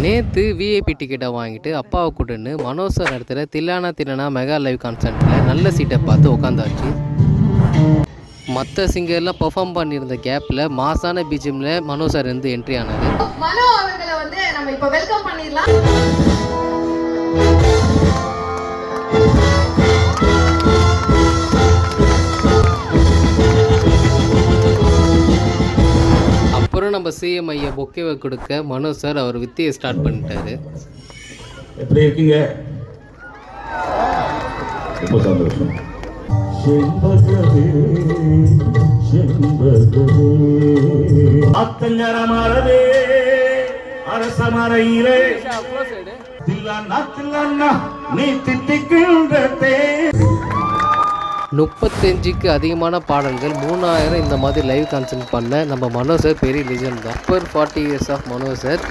நேற்று விஐபி டிக்கெட்டை வாங்கிட்டு அப்பாவை கூட்டுன்னு மனோஜ் சார் நடத்துகிற தில்லானா தில்லானா மெகா லைவ் கான்சர்ட்டில் நல்ல சீட்டை பார்த்து உட்காந்தாச்சு. மற்ற சிங்கர்லாம் பெர்ஃபார்ம் பண்ணியிருந்த கேப்பில் மாசான பிஜிஎம்ல மனோஜ் சார் இருந்து என்ட்ரி ஆனார். மனோ அவர்களை வந்து நம்ம இப்போ வெல்கம் பண்ணிடலாம். அப்புறம் நம்ம சிஎம் ஐயா பொக்கேவை கொடுக்க மனோஜ் சார் அவர் வித்தியை ஸ்டார்ட் பண்ணிட்டாரு. எப்படி இருக்கீங்க? ரொம்ப சந்தோஷம். அத்தஞ்சரமாரதே அரசமரையிலே தில்லானா தில்லானா நீ திட்டிக்கின்றதே. 35க்கு அதிகமான பாடல்கள் 3000 இந்த மாதிரி லைவ் கான்சர்ட் பண்ண நம்ம மனோஜ் சார் பெரிய லெஜண்ட் தான். Super 40 years of Manoj sir.